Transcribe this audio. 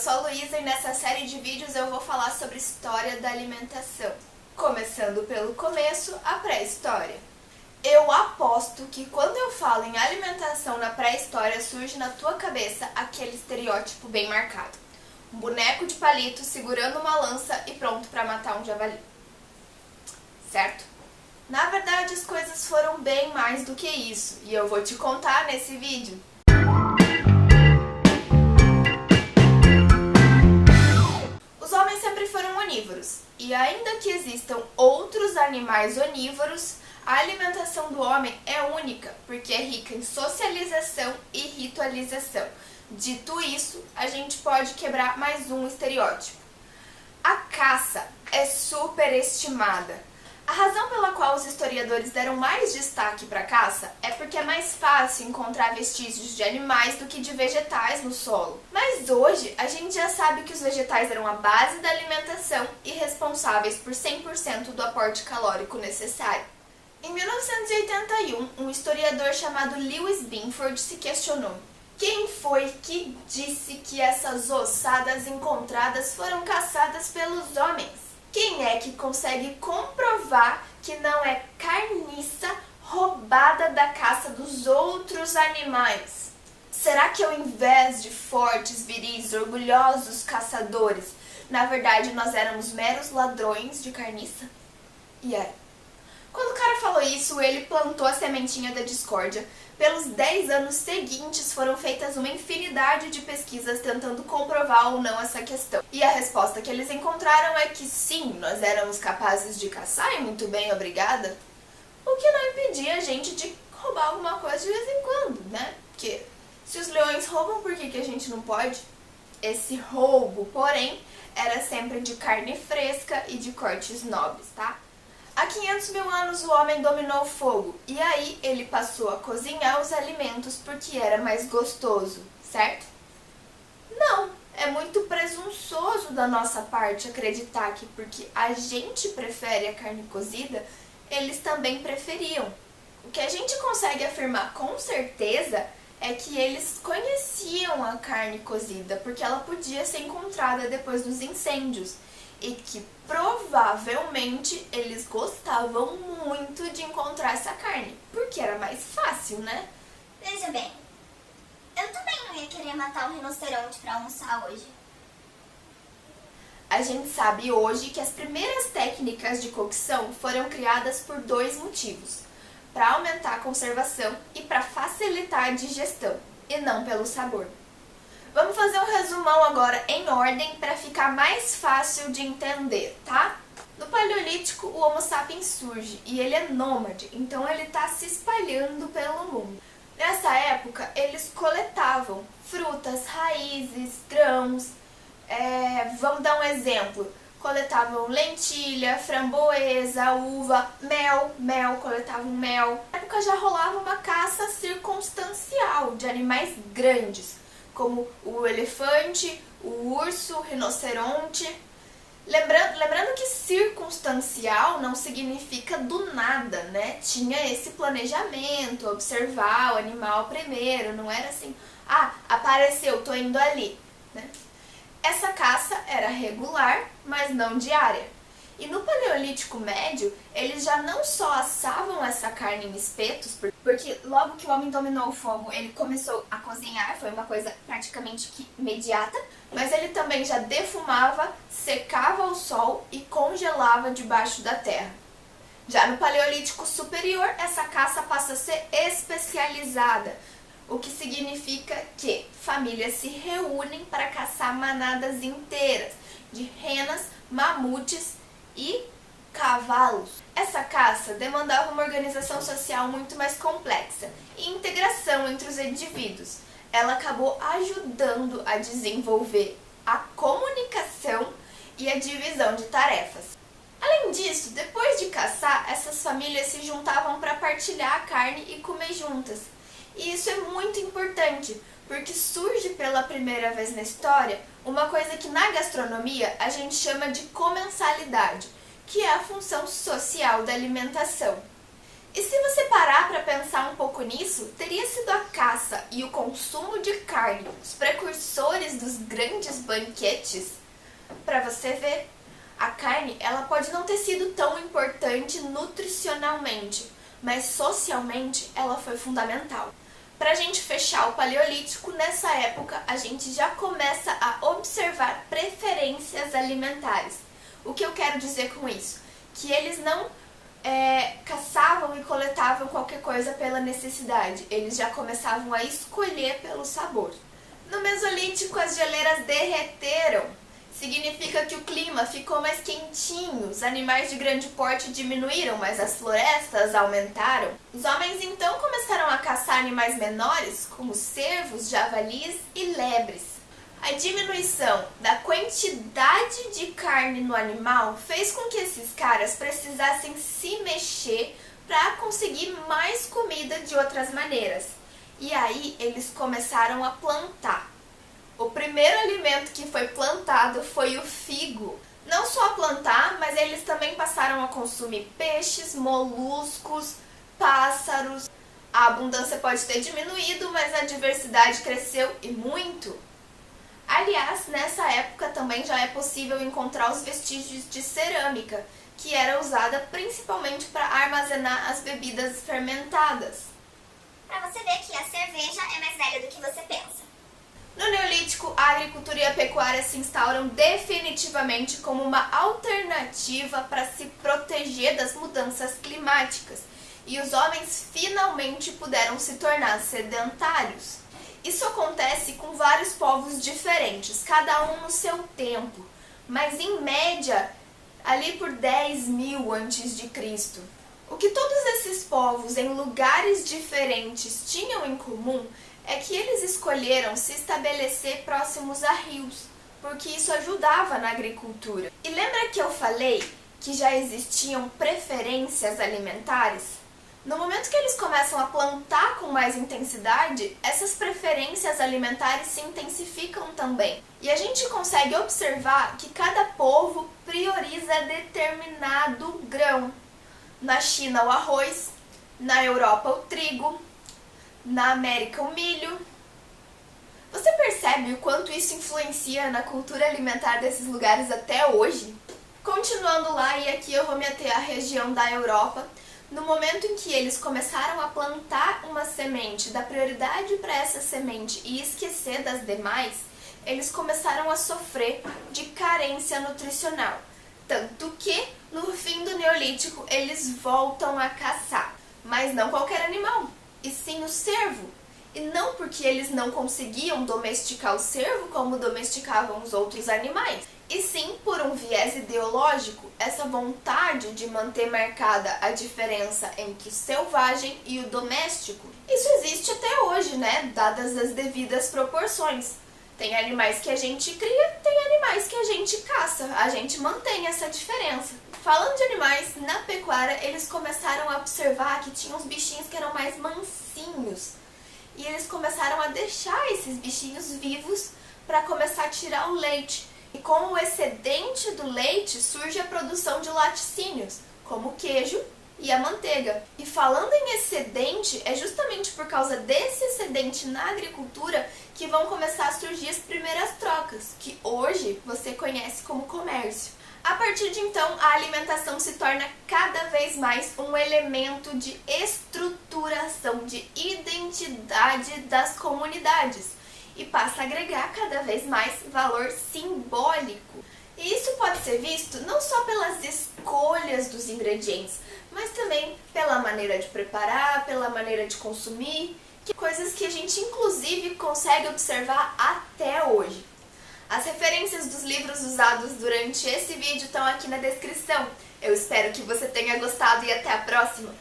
sou a Luísa e nessa série de vídeos eu vou falar sobre história da alimentação. Começando pelo começo, a pré-história. Eu aposto que quando eu falo em alimentação na pré-história surge na tua cabeça aquele estereótipo bem marcado. Um boneco de palito segurando uma lança e pronto para matar um javali. Certo? Na verdade, as coisas foram bem mais do que isso e eu vou te contar nesse vídeo. Os homens sempre foram onívoros, e ainda que existam outros animais onívoros, a alimentação do homem é única, porque é rica em socialização e ritualização. Dito isso, a gente pode quebrar mais um estereótipo. A caça é superestimada. A razão pela qual os historiadores deram mais destaque para a caça é porque é mais fácil encontrar vestígios de animais do que de vegetais no solo. Mas hoje a gente já sabe que os vegetais eram a base da alimentação e responsáveis por 100% do aporte calórico necessário. Em 1981, um historiador chamado Lewis Binford se questionou: quem foi que disse que essas ossadas encontradas foram caçadas pelos homens? Quem é que consegue comprovar que não é carniça roubada da caça dos outros animais? Será que ao invés de fortes, viris, orgulhosos caçadores, na verdade nós éramos meros ladrões de carniça? E aí? Quando o cara falou isso, ele plantou a sementinha da discórdia. Pelos 10 anos seguintes foram feitas uma infinidade de pesquisas tentando comprovar ou não essa questão. E a resposta que eles encontraram é que sim, nós éramos capazes de caçar e muito bem, obrigada. O que não impedia a gente de roubar alguma coisa de vez em quando, né? Porque se os leões roubam, por que a gente não pode? Esse roubo, porém, era sempre de carne fresca e de cortes nobres, tá? Há 500 mil anos o homem dominou o fogo e aí ele passou a cozinhar os alimentos porque era mais gostoso, certo? Não, é muito presunçoso da nossa parte acreditar que porque a gente prefere a carne cozida, eles também preferiam. O que a gente consegue afirmar com certeza é que eles conheciam a carne cozida porque ela podia ser encontrada depois dos incêndios. E que provavelmente eles gostavam muito de encontrar essa carne, porque era mais fácil, né? Veja bem, eu também não ia querer matar um rinoceronte para almoçar hoje. A gente sabe hoje que as primeiras técnicas de cocção foram criadas por dois motivos: para aumentar a conservação e para facilitar a digestão, e não pelo sabor. Vamos fazer um resumão agora em ordem para ficar mais fácil de entender, tá? No Paleolítico, o Homo sapiens surge e ele é nômade, então ele está se espalhando pelo mundo. Nessa época, eles coletavam frutas, raízes, grãos. Vamos dar um exemplo. Coletavam lentilha, framboesa, uva, mel, coletavam mel. Na época já rolava uma caça circunstancial de animais grandes, como o elefante, o urso, o rinoceronte. Lembrando que circunstancial não significa do nada, né? Tinha esse planejamento, observar o animal primeiro, não era assim, apareceu, tô indo ali, né? Essa caça era regular, mas não diária. E no Paleolítico Médio, eles já não só assavam essa carne em espetos, porque logo que o homem dominou o fogo, ele começou a cozinhar, foi uma coisa praticamente que imediata, mas ele também já defumava, secava ao sol e congelava debaixo da terra. Já no Paleolítico Superior, essa caça passa a ser especializada, o que significa que famílias se reúnem para caçar manadas inteiras de renas, mamutes e cavalos. Essa caça demandava uma organização social muito mais complexa e integração entre os indivíduos. Ela acabou ajudando a desenvolver a comunicação e a divisão de tarefas. Além disso, depois de caçar, essas famílias se juntavam para partilhar a carne e comer juntas. E isso é muito importante, porque surge pela primeira vez na história uma coisa que na gastronomia a gente chama de comensalidade, que é a função social da alimentação. E se você parar para pensar um pouco nisso, teria sido a caça e o consumo de carne os precursores dos grandes banquetes? Para você ver, a carne ela pode não ter sido tão importante nutricionalmente, mas socialmente ela foi fundamental. Para a gente fechar o Paleolítico, nessa época a gente já começa a observar preferências alimentares. O que eu quero dizer com isso? Que eles não caçavam e coletavam qualquer coisa pela necessidade, eles já começavam a escolher pelo sabor. No Mesolítico, as geleiras derreteram. Significa que o clima ficou mais quentinho, os animais de grande porte diminuíram, mas as florestas aumentaram. Os homens então começaram a caçar animais menores, como cervos, javalis e lebres. A diminuição da quantidade de carne no animal fez com que esses caras precisassem se mexer para conseguir mais comida de outras maneiras. E aí eles começaram a plantar. O primeiro alimento que foi plantado foi o figo. Não só a plantar, mas eles também passaram a consumir peixes, moluscos, pássaros. A abundância pode ter diminuído, mas a diversidade cresceu e muito. Aliás, nessa época também já é possível encontrar os vestígios de cerâmica, que era usada principalmente para armazenar as bebidas fermentadas. Para você ver que a cerveja é mais velha do que você pensa. No Neolítico, a agricultura e a pecuária se instauram definitivamente como uma alternativa para se proteger das mudanças climáticas, e os homens finalmente puderam se tornar sedentários. Isso acontece com vários povos diferentes, cada um no seu tempo, mas em média ali por 10.000 a.C. O que todos esses povos em lugares diferentes tinham em comum é que eles escolheram se estabelecer próximos a rios, porque isso ajudava na agricultura. E lembra que eu falei que já existiam preferências alimentares? No momento que eles começam a plantar com mais intensidade, essas preferências alimentares se intensificam também. E a gente consegue observar que cada povo prioriza determinado grão. Na China, o arroz, na Europa, o trigo, na América, o milho. Você percebe o quanto isso influencia na cultura alimentar desses lugares até hoje? Continuando lá, e aqui eu vou me ater à região da Europa. No momento em que eles começaram a plantar uma semente, dar prioridade para essa semente e esquecer das demais, eles começaram a sofrer de carência nutricional. Tanto que, no fim do Neolítico, eles voltam a caçar. Mas não qualquer animal, e sim o cervo. E não porque eles não conseguiam domesticar o cervo como domesticavam os outros animais, e sim por um viés ideológico, essa vontade de manter marcada a diferença entre o selvagem e o doméstico. Isso existe até hoje, né? Dadas as devidas proporções. Tem animais que a gente cria, tem animais que a gente caça. A gente mantém essa diferença. Falando de animais, na pecuária eles começaram a observar que tinha uns bichinhos que eram mais mansinhos. E eles começaram a deixar esses bichinhos vivos para começar a tirar o leite. E com o excedente do leite surge a produção de laticínios, como o queijo e a manteiga. E falando em excedente, é justamente por causa desse excedente na agricultura que vão começar a surgir as primeiras trocas, que hoje você conhece como comércio. A partir de então, a alimentação se torna cada vez mais um elemento de estruturação, de identidade das comunidades, e passa a agregar cada vez mais valor simbólico. E isso pode ser visto não só pelas escolhas dos ingredientes, mas também pela maneira de preparar, pela maneira de consumir, coisas que a gente inclusive consegue observar até hoje. As referências dos livros usados durante esse vídeo estão aqui na descrição. Eu espero que você tenha gostado e até a próxima!